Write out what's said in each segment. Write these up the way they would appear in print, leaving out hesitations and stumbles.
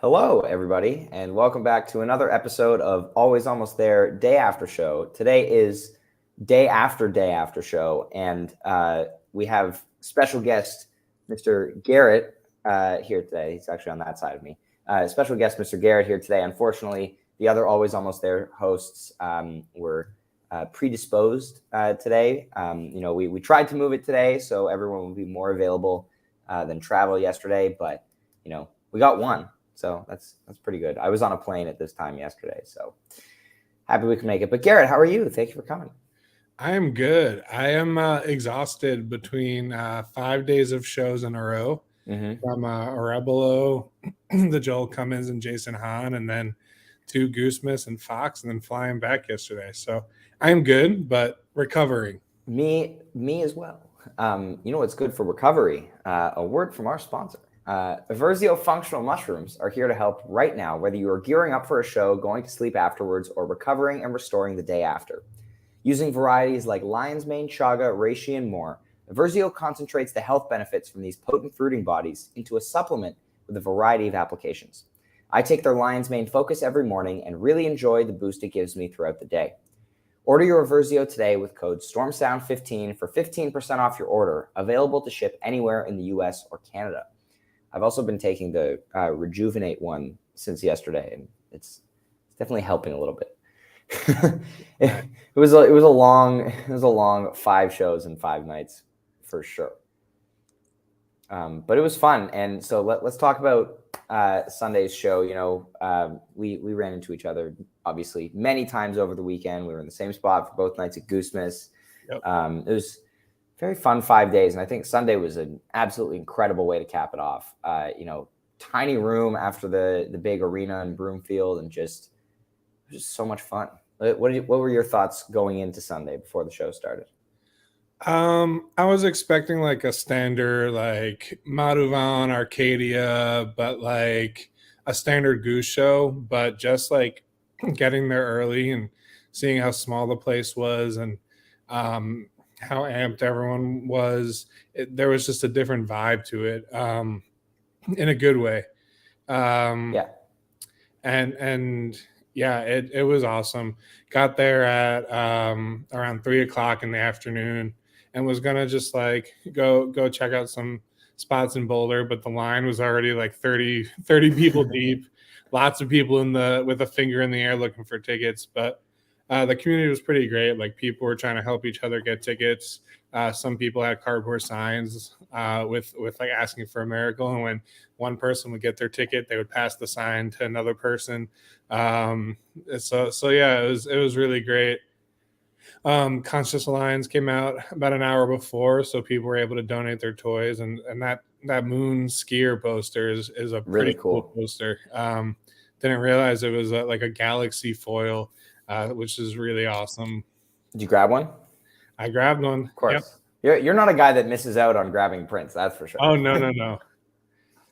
Hello, everybody, and welcome back to another episode of Always Almost There Day After Show. Today is day after show, and we have special guest Mr. Garrett here today. He's actually on that side of me. Special guest Mr. Garrett here today. Unfortunately, the other Always Almost There hosts were predisposed today. We tried to move it today so everyone would be more available than travel yesterday, but we got one. So that's pretty good. I was on a plane at this time yesterday, so happy we can make it. But Garrett, how are you? Thank you for coming. I am good. I am exhausted between 5 days of shows in a row from Arevalo, the Joel Cummins and Jason Hahn, and then 2 Goose and Fox, and then flying back yesterday. So I am good, but recovering. Me as well. What's good for recovery? A word from our sponsor. Eversio Functional Mushrooms are here to help right now, whether you are gearing up for a show, going to sleep afterwards, or recovering and restoring the day after. Using varieties like lion's mane, chaga, reishi, and more, Eversio concentrates the health benefits from these potent fruiting bodies into a supplement with a variety of applications. I take their lion's mane focus every morning and really enjoy the boost it gives me throughout the day. Order your Eversio today with code STORMSOUND15 for 15% off your order, available to ship anywhere in the US or Canada. I've also been taking the Rejuvenate one since yesterday, and it's definitely helping a little bit. it was a long 5 shows and 5 nights for sure. But it was fun, and so let's talk about Sunday's show. We ran into each other obviously many times over the weekend. We were in the same spot for both nights at Goose. Yep. It was very fun 5 days, and I think Sunday was an absolutely incredible way to cap it off. Tiny room after the big arena in Broomfield, and just so much fun. What were your thoughts going into Sunday before the show started? I was expecting like a standard like Madhuvan Arcadia, but like a standard Goose show, but just like getting there early and seeing how small the place was, and how amped everyone was. There was just a different vibe to it, in a good way. And it was awesome. Got there at around 3:00 in the afternoon, and was gonna just like go check out some spots in Boulder, but the line was already like 30 people deep. Lots of people with a finger in the air looking for tickets, but the community was pretty great. Like, people were trying to help each other get tickets. Some people had cardboard signs with like asking for a miracle, and when one person would get their ticket, they would pass the sign to another person. So yeah, it was really great. Conscious Alliance came out about an hour before, so people were able to donate their toys, and that moon skier poster is a pretty really cool poster. Didn't realize it was like a galaxy foil, which is really awesome. Did you grab one? I grabbed one. Of course. Yep. You're not a guy that misses out on grabbing prints, that's for sure. Oh, no.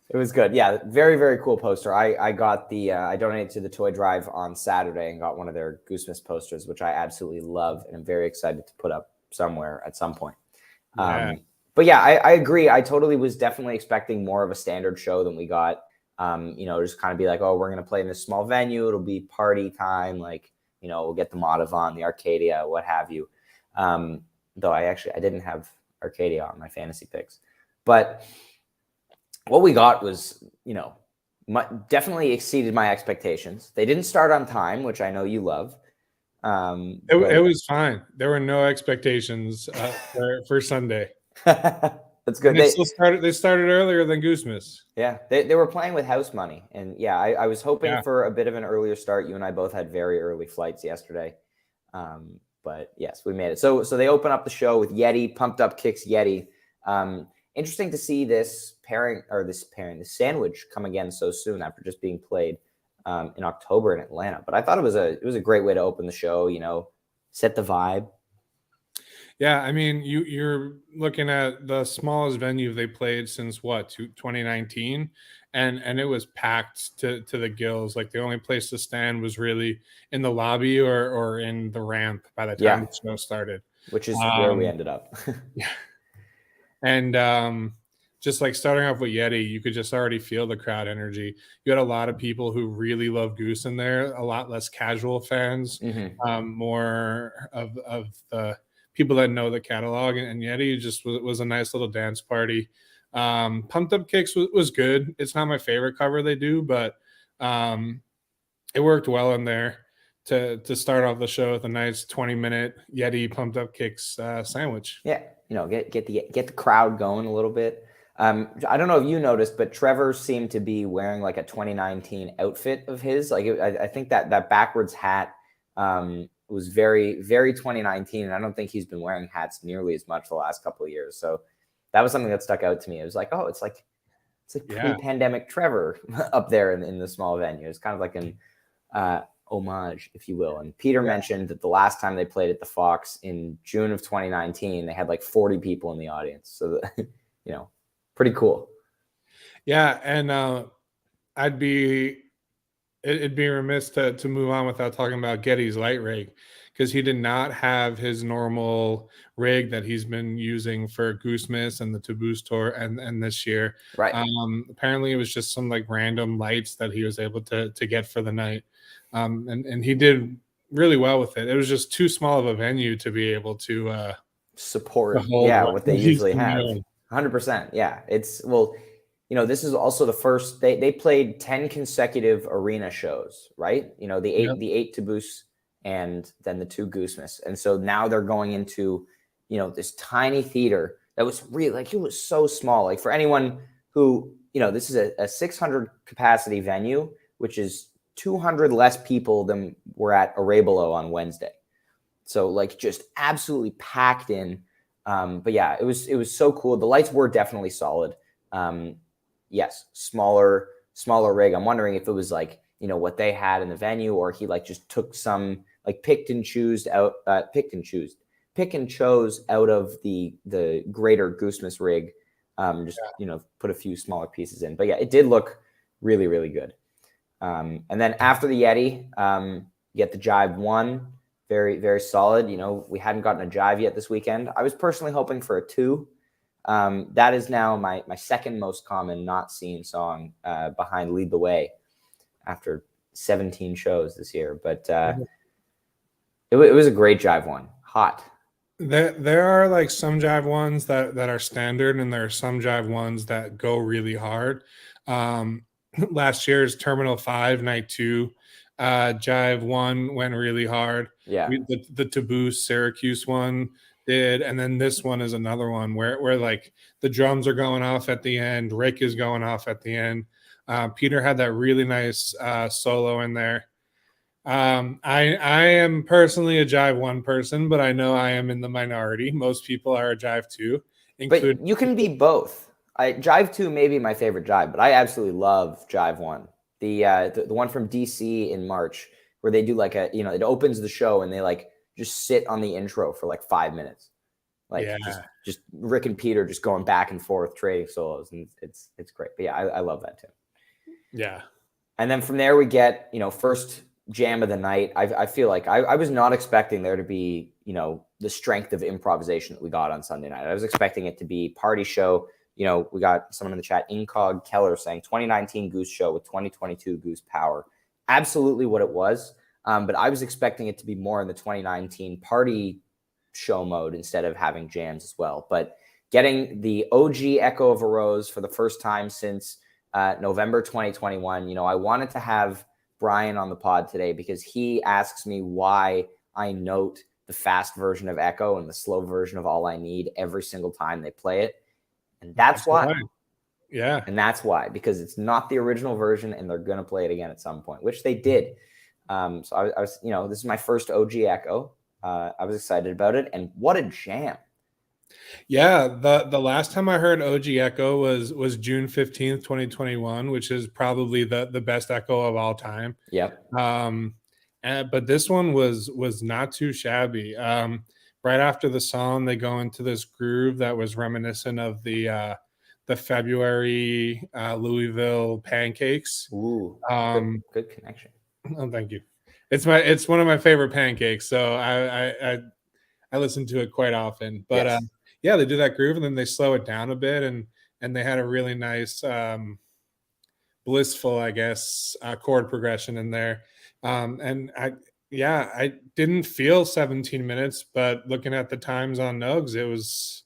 It was good. Yeah, very, very cool poster. I got I donated to the toy drive on Saturday and got one of their Goose posters, which I absolutely love, and I'm very excited to put up somewhere at some point. Yeah. But yeah, I agree. I totally was definitely expecting more of a standard show than we got. Just kind of be like, oh, we're going to play in this small venue. It'll be party time. Like, we'll get the Madhuvan, the Arcadia, what have you. Though I didn't have Arcadia on my fantasy picks. But what we got was, definitely exceeded my expectations. They didn't start on time, which I know you love. It was fine. There were no expectations for Sunday. That's good. They started earlier than Goose. Yeah, they were playing with house money, and yeah, I was hoping for a bit of an earlier start. You and I both had very early flights yesterday, but yes, we made it. So they open up the show with Yeti, Pumped Up Kicks Yeti. Interesting to see this sandwich come again so soon after just being played in October in Atlanta. But I thought it was a great way to open the show. Set the vibe. Yeah, I mean, you're looking at the smallest venue they played since 2019, and it was packed to the gills. Like, the only place to stand was really in the lobby or in the ramp by the time the show started, which is where we ended up. Yeah, and just like starting off with Yeti, you could just already feel the crowd energy. You had a lot of people who really love Goose in there, a lot less casual fans, Mm-hmm. more of the people that know the catalog. And Yeti just was a nice little dance party. Pumped Up Kicks was good. It's not my favorite cover they do, but it worked well in there to start off the show with a nice 20-minute Yeti Pumped Up Kicks sandwich. Yeah, get the crowd going a little bit. I don't know if you noticed, but Trevor seemed to be wearing like a 2019 outfit of his. Like I think that backwards hat was very, very 2019, and I don't think he's been wearing hats nearly as much the last couple of years. So that was something that stuck out to me. It was like, oh, it's like pre-pandemic Trevor up there in the small venue. It's kind of like an homage, if you will. And Peter mentioned that the last time they played at the Fox in June of 2019, they had like 40 people in the audience. So, pretty cool. Yeah, and it'd be remiss to move on without talking about Getty's light rig, because he did not have his normal rig that he's been using for Goose Miss and the Taboos tour and this year. Right. Apparently it was just some like random lights that he was able to get for the night. And he did really well with it. It was just too small of a venue to be able to support what they usually have. 100%. Yeah. This is also the first they played 10 consecutive arena shows, right? The eight Taboos and then the 2 Goosemas. And so now they're going into, this tiny theater that was really like, it was so small. Like for anyone who, this is a 600 capacity venue, which is 200 less people than were at Arabolo on Wednesday. So like just absolutely packed in. But yeah, it was so cool. The lights were definitely solid. Yes, smaller rig. I'm wondering if it was like, what they had in the venue, or he like just took some like pick and chose out of the greater Goosemas rig. Put a few smaller pieces in. But yeah, it did look really, really good. And then after the Yeti, you get the Jive 1, very, very solid. We hadn't gotten a Jive yet this weekend. I was personally hoping for a 2. That is now my second most common not seen song behind Lead the Way after 17 shows this year. But it was a great Jive 1. Hot. There are like some Jive ones that are standard, and there are some Jive ones that go really hard. Last year's Terminal 5 Night 2 Jive 1 went really hard. Yeah. The Taboo Syracuse one did, and then this one is another one where like the drums are going off at the end, Rick is going off at the end. Peter had that really nice solo in there. I am personally a Jive 1 person, but I know I am in the minority. Most people are a Jive 2. But you can be both. Jive 2 may be my favorite Jive, but I absolutely love Jive 1. The one from DC in March, where they do like it opens the show and they like just sit on the intro for like 5 minutes. Like just Rick and Peter just going back and forth trading solos, and it's great. But yeah, I love that too. Yeah. And then from there we get, first jam of the night. I feel like I was not expecting there to be, the strength of improvisation that we got on Sunday night. I was expecting it to be party show. We got someone in the chat, Incog Keller, saying 2019 Goose show with 2022 Goose power. Absolutely what it was. But I was expecting it to be more in the 2019 party show mode instead of having jams as well. But getting the OG Echo of a Rose for the first time since November 2021, I wanted to have Brian on the pod today because he asks me why I note the fast version of Echo and the slow version of All I Need every single time they play it. And that's why. Yeah. And that's why, because it's not the original version and they're going to play it again at some point, which they did. So I was, this is my first OG Echo. I was excited about it. And what a jam. Yeah. The last time I heard OG Echo was June 15th, 2021, which is probably the best Echo of all time. Yep. But this one was not too shabby. Right after the song, they go into this groove that was reminiscent of the February Louisville pancakes. Ooh, good connection. Oh, thank you. It's one of my favorite pancakes, so I listen to it quite often. But yes. Yeah, they do that groove and then they slow it down a bit, and and they had a really nice blissful, I guess, chord progression in there. And I didn't feel 17 minutes, but looking at the times on Nugs, it was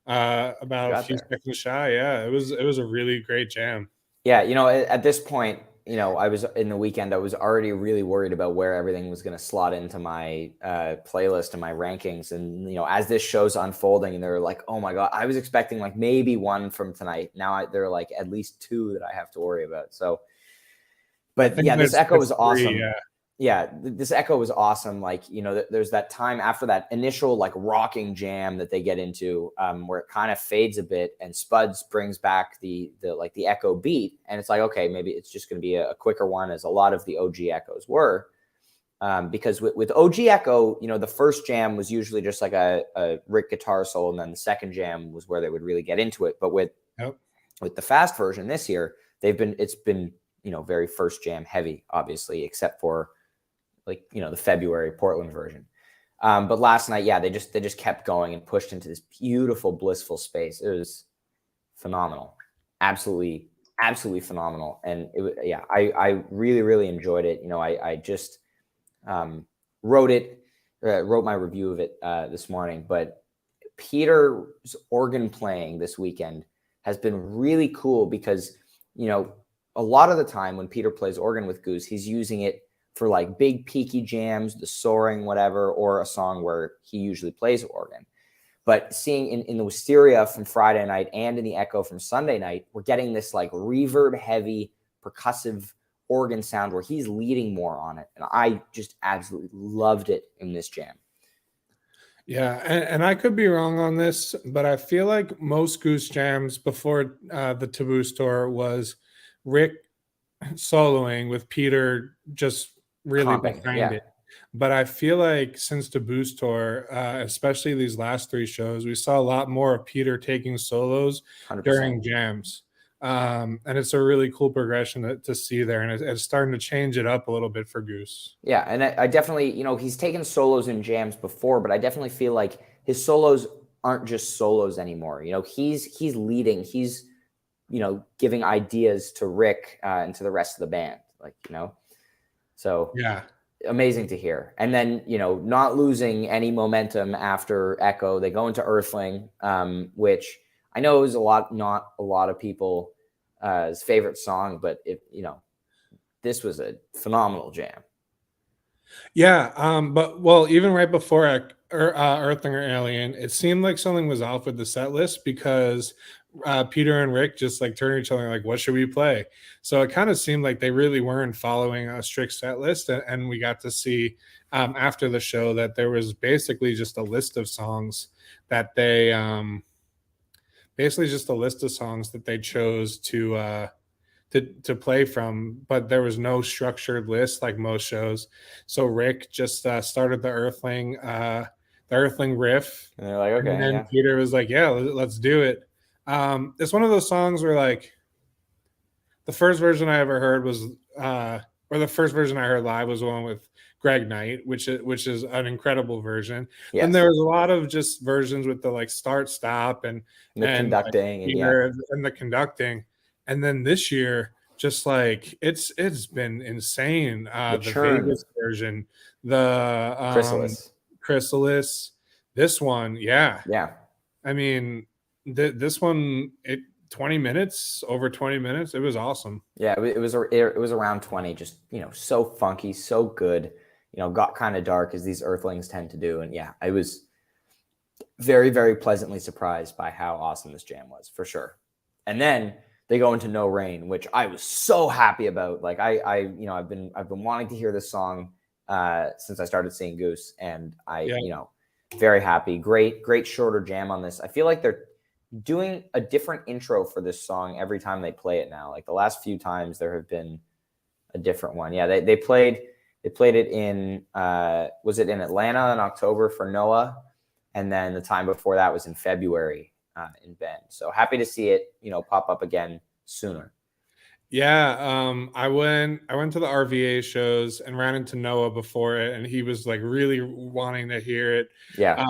about a Got few there. seconds shy. Yeah, it was a really great jam. Yeah, at this point, I was in the weekend. I was already really worried about where everything was going to slot into my playlist and my rankings. And as this show's unfolding, and they're like, "Oh my god!" I was expecting like maybe one from tonight. Now there are like at least two that I have to worry about. So, I but think yeah, this echo there's was three. awesome. Yeah, this echo was awesome. Like, there's that time after that initial like rocking jam that they get into, where it kind of fades a bit, and Spuds brings back the like the echo beat, and it's like, okay, maybe it's just going to be a quicker one, as a lot of the OG echoes were. Because with OG Echo, the first jam was usually just like a Rick guitar solo, and then the second jam was where they would really get into it. But with Yep. the fast version this year, it's been very first jam heavy, obviously, except for like the February Portland version. But last night, yeah, they just kept going and pushed into this beautiful, blissful space. It was phenomenal, absolutely, absolutely phenomenal. And I really, really enjoyed it. I just wrote my review of it this morning. But Peter's organ playing this weekend has been really cool, because a lot of the time when Peter plays organ with Goose, he's using it for like big peaky jams, the soaring, whatever, or a song where he usually plays organ. But seeing in the Wisteria from Friday night and in the Echo from Sunday night, we're getting this like reverb heavy percussive organ sound where he's leading more on it. And I just absolutely loved it in this jam. Yeah, and I could be wrong on this, but I feel like most Goose jams before the Taboo Store was Rick soloing with Peter just really Comping, behind yeah. it. But I feel like since the Boost Tour, especially these last three shows, we saw a lot more of Peter taking solos 100%. during jams. And it's a really cool progression to see there. And it's starting to change it up a little bit for Goose. Yeah, and I definitely, he's taken solos in jams before, but I definitely feel like his solos aren't just solos anymore. He's leading, he's giving ideas to Rick and to the rest of the band, so Yeah. Amazing to hear. And then not losing any momentum after Echo, they go into Earthling, which I know is not a lot of people's favorite song, but this was a phenomenal jam. Yeah, but even right before Earthling or Alien, it seemed like something was off with the set list, because Peter and Rick just like turned to each other like, "What should we play?" So it kind of seemed like they really weren't following a strict set list, and we got to see after the show that there was basically just a list of songs that they chose to play from, but there was no structured list like most shows. So Rick just started the Earthling riff, And they're like, and okay, then yeah. Peter was like, "Yeah, let's do it." It's one of those songs where like the first version I ever heard was, or the first version I heard live was one with Greg Knight, which is an incredible version. Yes. And there was a lot of just versions with the like start stop and The conducting, like, and yeah. and the conducting. And then this year, just like it's been insane. The The churn. Vegas version, the Chrysalis, this one, yeah. Yeah. I mean, this one, 20 minutes, over 20 minutes. It was awesome. Yeah, it was around 20, just so funky, so good. Got kind of dark, as these Earthlings tend to do. And yeah, I was very, very pleasantly surprised by how awesome this jam was, for sure. And then they go into No Rain, which I was so happy about. Like I've been wanting to hear this song since I started seeing Goose, and very happy. Great shorter jam on this. I feel like they're doing a different intro for this song every time they play it now. Like the last few times there have been a different one. Yeah, they played it in was it in Atlanta in October for Noah, and then the time before that was in February in Bend. So happy to see it pop up again sooner. Yeah, I went to the RVA shows and ran into Noah before it, and he was like really wanting to hear it. Yeah,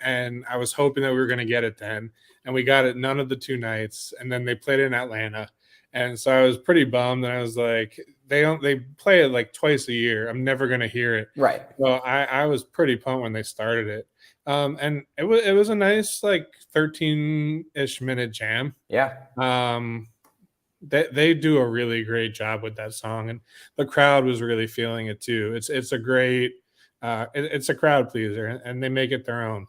and I was hoping that we were going to get it then. and we got it none of the 2 nights, and then they played it in Atlanta, and so I was pretty bummed, and I was like, they play it like twice a year. I'm never gonna hear it. Right. So I was pretty pumped when they started it. And it was a nice like 13-ish minute jam. Yeah. They do a really great job with that song, and the crowd was really feeling it too. It's a great it's a crowd pleaser, and they make it their own.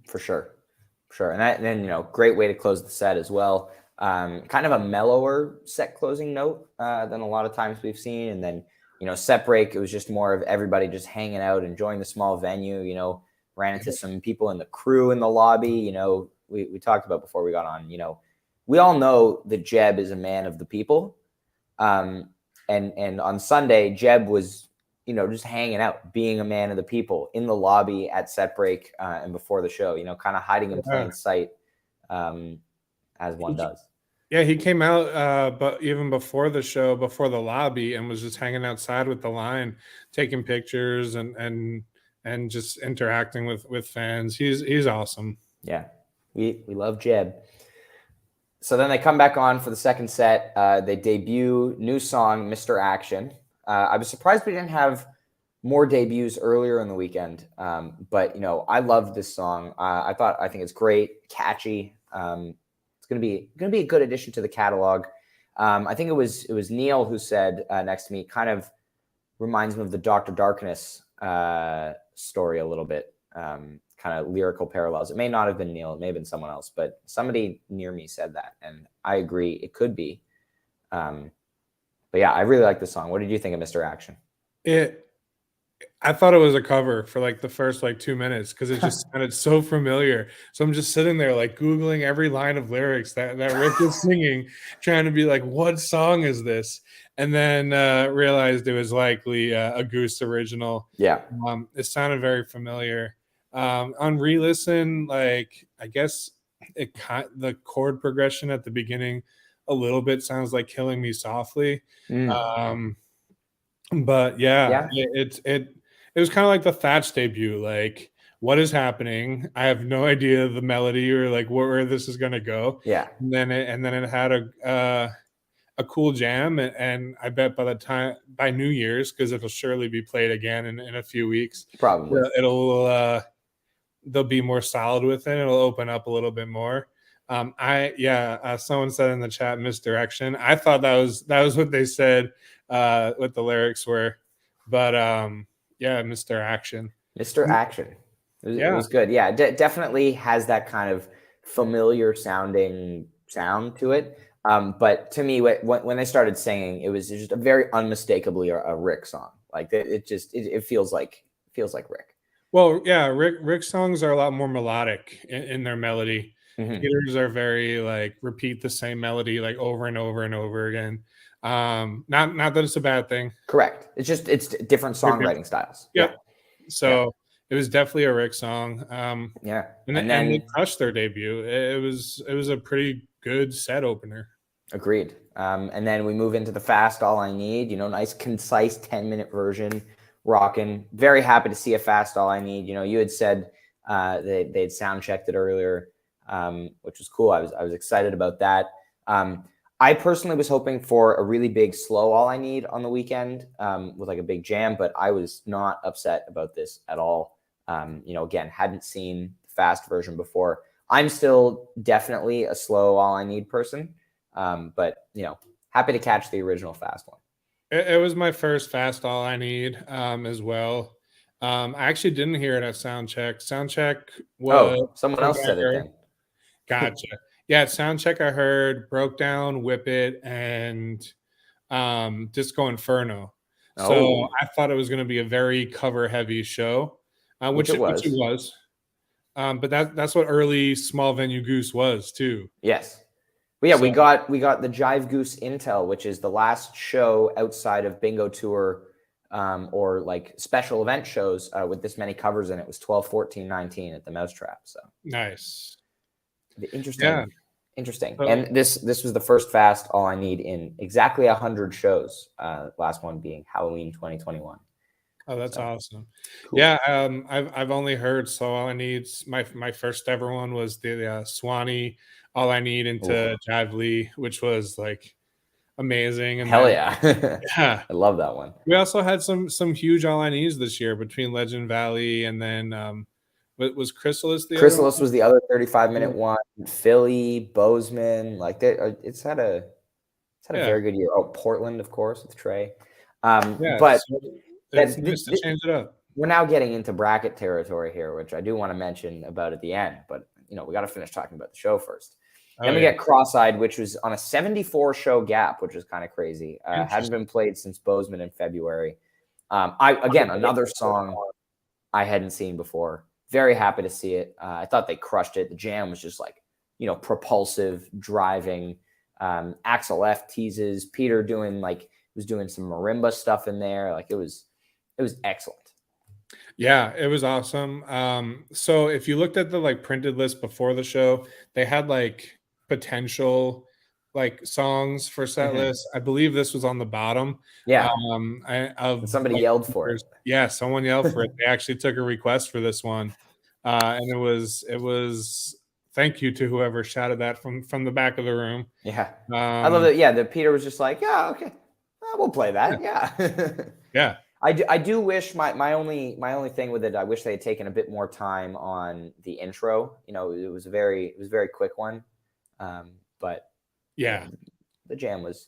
For sure. And then great way to close the set as well. Kind of a mellower set closing note than a lot of times we've seen. And then set break, it was just more of everybody just hanging out, enjoying the small venue. Ran into some people in the crew in the lobby. We talked about before we got on. We all know that Jeb is a man of the people. And on Sunday, Jeb was, just hanging out, being a man of the people in the lobby at set break and before the show, kind of hiding in plain sight as one does. Yeah, he came out, but even before the show, before the lobby, and was just hanging outside with the line, taking pictures and just interacting with fans. He's awesome. Yeah, we love Jeb. So then they come back on for the second set. They debut new song, Mr. Action. I was surprised we didn't have more debuts earlier in the weekend. But I loved this song. I think it's great, catchy. It's gonna be a good addition to the catalog. I think it was Neil who said next to me, kind of reminds me of the Dr. Darkness story a little bit. Kind of lyrical parallels. It may not have been Neil, it may have been someone else, but somebody near me said that, and I agree, it could be. But yeah, I really like the song. What did you think of Mr. Action? I thought it was a cover for like the first like 2 minutes because it just sounded so familiar. So I'm just sitting there like Googling every line of lyrics that Rick is singing, trying to be like, what song is this? And then realized it was likely a Goose original. Yeah. It sounded very familiar. On re-listen, like I guess the chord progression at the beginning a little bit sounds like Killing Me Softly. But yeah. It was kind of like the Thatch debut. Like, what is happening? I have no idea the melody or like where this is gonna go. Yeah. And then it had a cool jam, and I bet by New Year's, because it'll surely be played again in a few weeks. Probably. They'll be more solid with it. It'll open up a little bit more. Someone said in the chat, misdirection. I thought that was what they said, what the lyrics were, but Mr. Action. Mr. Action. It was good. Yeah, definitely has that kind of familiar sounding sound to it. But to me, when they started singing, it was just a very unmistakably a Rick song. Like it feels like Rick. Well, yeah, Rick's songs are a lot more melodic in their melody. Peter's are very like repeat the same melody like over and over and over again. Not that it's a bad thing. Correct. It's different songwriting styles. Yeah. So it was definitely a Rick song. And then they crushed their debut. It was a pretty good set opener. Agreed. And then we move into the Fast All I Need. Nice concise 10-minute version. Rocking. Very happy to see a Fast All I Need. You had said they'd sound checked it earlier, which was cool. I was excited about that. I personally was hoping for a really big slow All I Need on the weekend with like a big jam, but I was not upset about this at all. Again, hadn't seen the fast version before. I'm still definitely a slow All I Need person, but happy to catch the original fast one. It was my first Fast All I Need as well. I actually didn't hear it at Soundcheck. Soundcheck was someone else said it then. Gotcha. Yeah, at Soundcheck I heard Broke Down, Whip It, and Disco Inferno. So I thought it was going to be a very cover heavy show, which it was. But that's what early small venue Goose was too. Yes. But yeah, we got the Jive Goose Intel, which is the last show outside of Bingo Tour or like special event shows with this many covers in it. It was 12, 14, 19 at the Mousetrap. So nice. Interesting. Yeah. Interesting. And this was the first Fast All I Need in exactly 100 shows. Last one being Halloween 2021. Oh, that's So awesome. cool. Yeah, I've only heard "So All I Need's" my first ever one was the, Swanee "All I Need" Oof. into Jive Lee, which was, like, amazing, and Hell then yeah. yeah, I love that one. we also had some huge All I Needs this year between Legend Valley and then, was Chrysalis the other Chrysalis one? was the other 35 Yeah, minute one. Philly, Bozeman, like it's had a yeah, very good year. Oh, Portland, of course, with Trey. yeah, But so it's that nice to change it up. we're now getting into bracket territory here, which I do want to mention about at the end. But we got to finish talking about the show first. Oh, Then we yeah, get Cross-Eyed, which was on a 74 show gap, which is kind of crazy. Hadn't interesting. been played since Bozeman in February. I again another song I hadn't seen before. Very happy to see it. I thought they crushed it. The jam was just like, propulsive, driving. Axel F teases. Peter was doing some marimba stuff in there. Like it was excellent. Yeah, it was awesome. So if you looked at the like printed list before the show, they had like potential like songs for set Mhm. lists. I believe this was on the bottom. Yeah, and Of somebody like yelled for it. yeah, someone yelled for it. They actually took a request for this one, and it was thank you to whoever shouted that from the back of the room. Yeah, I love Um, it. Yeah, the Peter was just like, yeah, okay, we'll play yeah, that. Yeah. yeah, I do wish my only thing with it. I wish they had taken a bit more time on the intro. It was a very quick one, but yeah. the jam was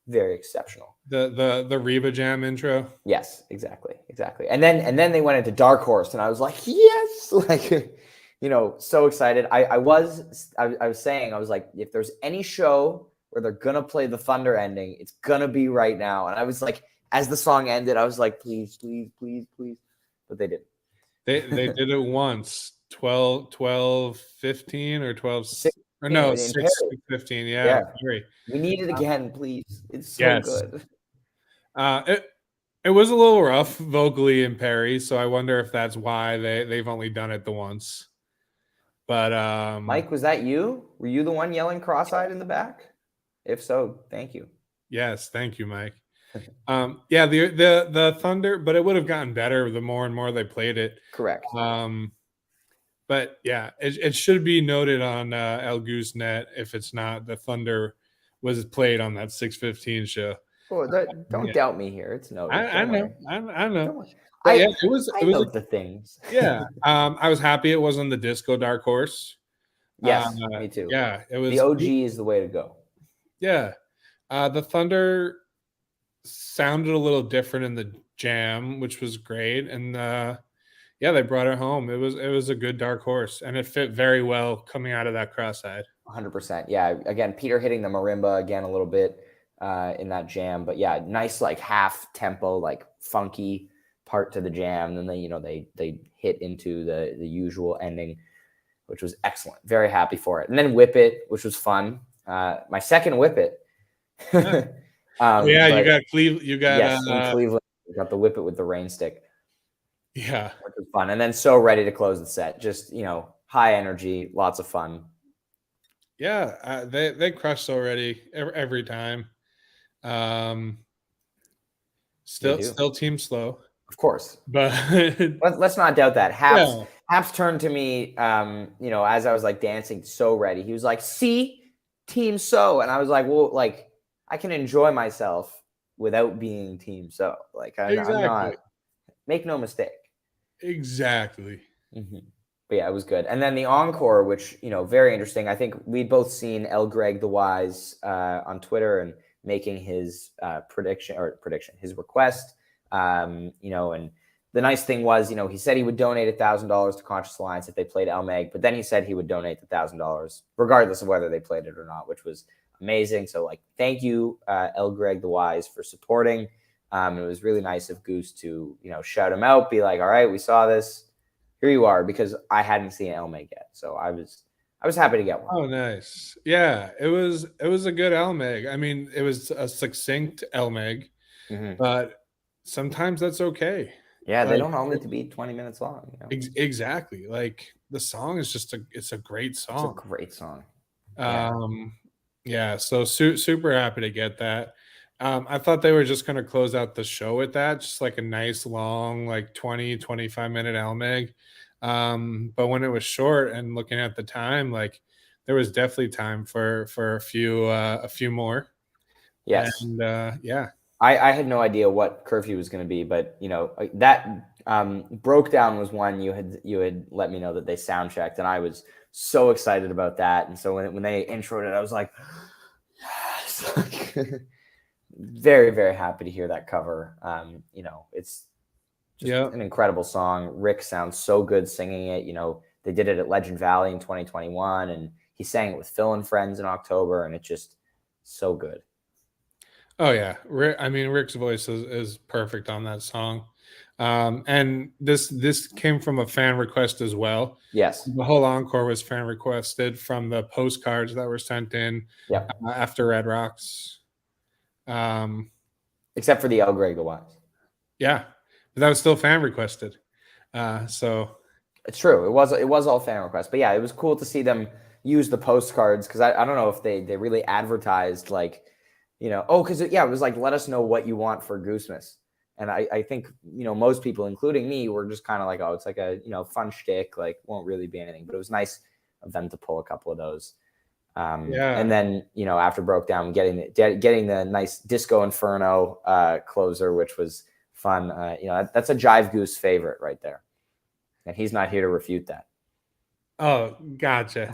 very exceptional. The Reba Jam intro. Yes, exactly. And then they went into Dark Horse, and I was like, yes, like, so excited. I was saying, I was like, if there's any show where they're gonna play the Thunder ending, it's gonna be right now. And I was like, as the song ended, I was like, please, please, please, please, but they didn't. They did it once, 15 or 12 16 or no, in Paris. 15. Yeah, Yeah, in Perry. we need it Uh, again, please. It's so yes. good. It was a little rough vocally in Perry, so I wonder if that's why they've only done it the once. But Mike, was that you? Were you the one yelling cross-eyed in the back? If so, thank you. yes, thank you, Mike. Yeah, the Thunder, but it would have gotten better the more and more they played it. Correct. But yeah, it should be noted on El Goose Net if it's not. The Thunder was played on that 6:15 show. Oh, don't Yeah, doubt me here. It's noted. I Don't know, worry. I know. Don't worry. But I yeah, I it was a, note the things. yeah. I was happy it wasn't the Disco Dark Horse. Uh, Yes, me too. yeah, it The was. OG is the way to go. Yeah, the Thunder sounded a little different in the jam, which was great, and yeah, they brought it home. It was a good dark horse, and it fit very well coming out of that cross-eyed. 100%. Yeah. Again, Peter hitting the marimba again a little bit in that jam, but yeah, nice like half tempo, like funky part to the jam. And then they hit into the usual ending, which was excellent. Very happy for it. And then Whip It, which was fun. My second Whip It. Yeah, yeah, you But got Cleve. You got yes, in Cleveland, we got the Whip It with the rain stick, yeah, which was fun. And then So Ready to close the set. Just, high energy, lots of fun. yeah. They crushed already every time. Um, They still do. still team slow, Of course. but Let's not doubt that. Haps yeah, Haps turned to me, as I was like dancing So Ready. He was like, see, Team So. And I was like, well, like, I can enjoy myself without being Team So. Like, I'm exactly, not, make no mistake. exactly. Mhm. But yeah, it was good. And then the encore, which, very interesting. I think we'd both seen El Greg the Wise on Twitter and making his his request. And the nice thing was, he said he would donate $1,000 to Conscious Alliance if they played El Meg, but then he said he would donate the $1,000 regardless of whether they played it or not, which was amazing. So, like, thank you, El Greg the Wise, for supporting. It was really nice of Goose to, shout him out, be like, all right, we saw this. Here you are, because I hadn't seen El Meg yet. So I was happy to get one. Oh, nice. Yeah, it was a good Elmeg. I mean, it was a succinct Elmeg, Mm-hmm. but sometimes that's okay. Yeah, they Like don't all need to be 20 minutes long. exactly. Like the song is just it's a great It's a song. great song. Yeah. Um, yeah, so super happy to get that. I thought they were just going to close out the show with that, just like a nice long, like 20, 25 minute LMAG. But when it was short and looking at the time, like there was definitely time for a few more. Yes. And yeah. I had no idea what curfew was going to be, but that broke down was one you had let me know that they sound checked, and I was so excited about that. And so when they introed it, I was like, yes. Very, very happy to hear that cover. It's just Yeah. an incredible song. Rick sounds so good singing it. They did it at Legend Valley in 2021, and he sang it with Phil and Friends in October, and it's just so good. Oh yeah, Rick's voice is perfect on that song, and this came from a fan request as well. Yes. The whole encore was fan requested from the postcards that were sent in Yeah. after Red Rocks. Except for the El Greg the Wise. Yeah, but that was still fan requested. So it's true. It was all fan requests, but yeah, it was cool to see them use the postcards because I don't know if they really advertised like, because it was like, let us know what you want for Goosemas. And I think, most people, including me, were just kind of like, oh, it's like a, fun shtick, like won't really be anything. But it was nice of them to pull a couple of those. And then, after Broke Down, getting the nice Disco Inferno closer, which was fun. That's a Jive Goose favorite right there. And he's not here to refute that. Oh, gotcha.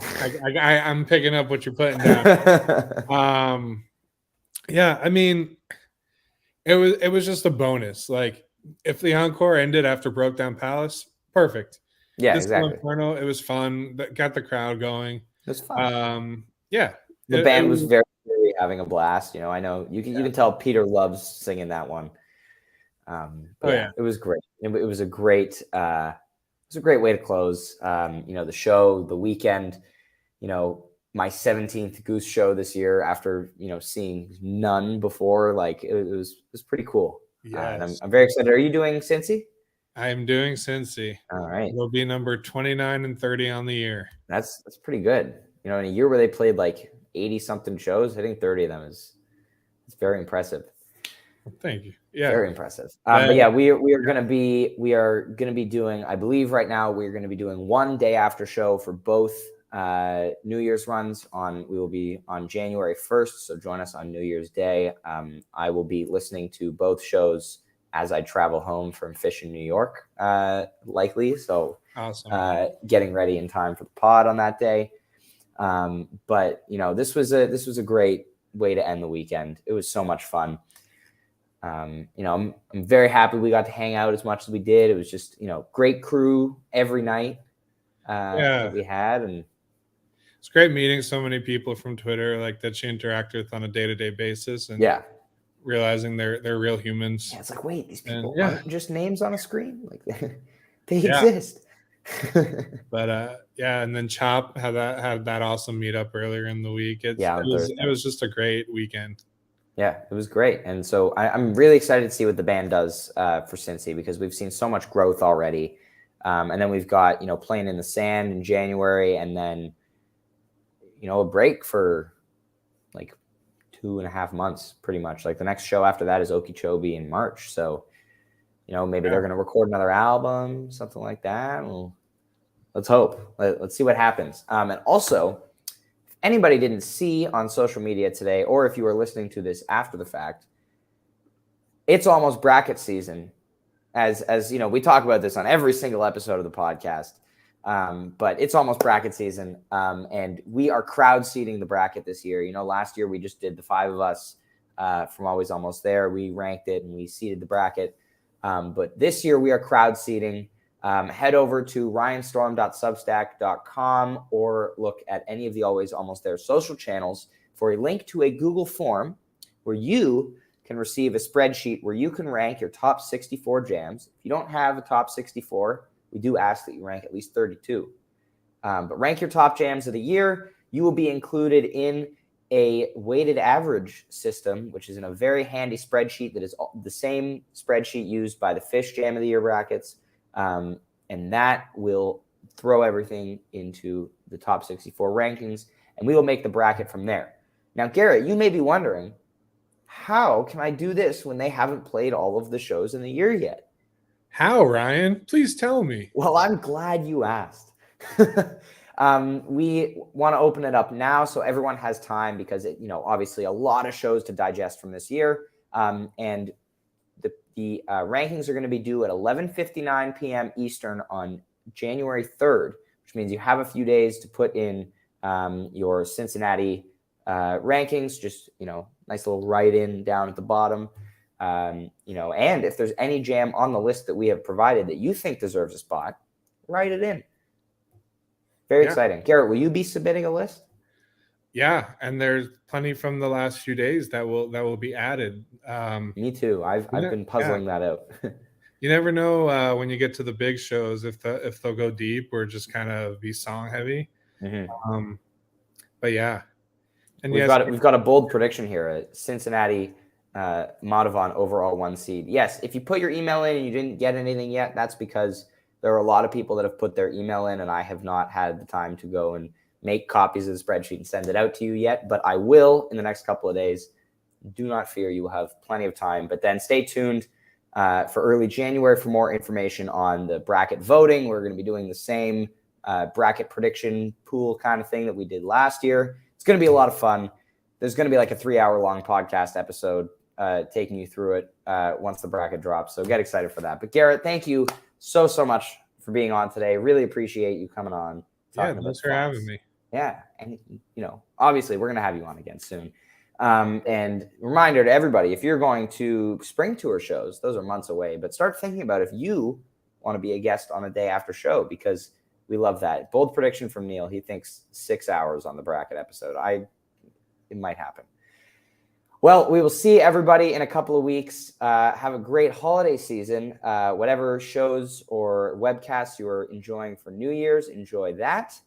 I'm picking up what you're putting down. Yeah, I mean, it was just a bonus. Like if the encore ended after Broke Down Palace, perfect. Yeah, This exactly. Inferno, it was fun. That got the crowd going. It was fun. Yeah, the band was very, very having a blast. I know you can tell Peter loves singing that one. It was great. It was a great. It was a great way to close. The show, the weekend. My 17th Goose show this year after seeing none before. Like it was pretty cool. Yeah, I'm very excited. Are you doing Cincy? I am doing Cincy. All right. It'll be number 29 and 30 on the year. That's pretty good. In a year where they played like 80 something shows, hitting 30 of them it's very impressive. Thank you. Yeah, very impressive. But yeah, we are going to be doing, I believe right now we're going to be doing one day after show for both New Year's runs. We will be on January 1st, so join us on New Year's Day. I will be listening to both shows as I travel home from Fish in New York, likely. So awesome. Getting ready in time for the pod on that day. But this was a great way to end the weekend. It was so much fun. I'm very happy we got to hang out as much as we did. It was just, great crew every night that we had. And it's great meeting so many people from Twitter, like that you interact with on a day-to-day basis, and realizing they're real humans. Yeah, it's like, wait, these people aren't just names on a screen. Like they exist. But and then Chop had that awesome meetup earlier in the week. It was just a great weekend. Yeah, it was great. And so I'm really excited to see what the band does for Cincy, because we've seen so much growth already. And then we've got, Playing in the Sand in January, and then, a break for like 2.5 months, pretty much. Like the next show after that is Okeechobee in March. So, maybe they're going to record another album, something like that. Well, let's hope. Let's see what happens. And also, anybody didn't see on social media today, or if you are listening to this after the fact, it's almost bracket season. As we talk about this on every single episode of the podcast, but it's almost bracket season, and we are crowd seeding the bracket this year. Last year we just did the 5 of us from Always Almost There. We ranked it and we seeded the bracket, but this year we are crowd seeding. Head over to ryanstorm.substack.com or look at any of the Always Almost There social channels for a link to a Google form where you can receive a spreadsheet where you can rank your top 64 jams. If you don't have a top 64, we do ask that you rank at least 32. But rank your top jams of the year. You will be included in a weighted average system, which is in a very handy spreadsheet that is the same spreadsheet used by the Fish Jam of the Year brackets. And that will throw everything into the top 64 rankings, and we will make the bracket from there. Now, Garrett, you may be wondering, How can I do this when they haven't played all of the shows in the year yet? How, Ryan? Please tell me. Well, I'm glad you asked. We want to open it up now so everyone has time because obviously a lot of shows to digest from this year. And the rankings are going to be due at 11:59 p.m. Eastern on January 3rd, which means you have a few days to put in your Cincinnati rankings. Just nice little write-in down at the bottom. And if there's any jam on the list that we have provided that you think deserves a spot, write it in. Very exciting. Garrett, will you be submitting a list? Yeah, and there's plenty from the last few days that will be added. Me too. I've been puzzling that out. You never know when you get to the big shows if they'll go deep or just kind of be song heavy. Mm-hmm. But yeah, and we've got a bold prediction here: Cincinnati, Madhavan overall 1 seed. Yes, if you put your email in and you didn't get anything yet, that's because there are a lot of people that have put their email in, and I have not had the time to go and make copies of the spreadsheet and send it out to you yet. But I will in the next couple of days. Do not fear; you will have plenty of time. But then stay tuned for early January for more information on the bracket voting. We're going to be doing the same bracket prediction pool kind of thing that we did last year. It's going to be a lot of fun. There's going to be like a 3-hour-long podcast episode taking you through it once the bracket drops. So get excited for that. But Garrett, thank you so much for being on today. Really appreciate you coming on. Thanks for having me. Yeah. And, obviously we're going to have you on again soon. And reminder to everybody, if you're going to spring tour shows, those are months away, but start thinking about if you want to be a guest on a day after show, because we love that. Bold prediction from Neil. He thinks 6 hours on the bracket episode. It might happen. Well, we will see everybody in a couple of weeks. Have a great holiday season. Whatever shows or webcasts you are enjoying for New Year's, enjoy that.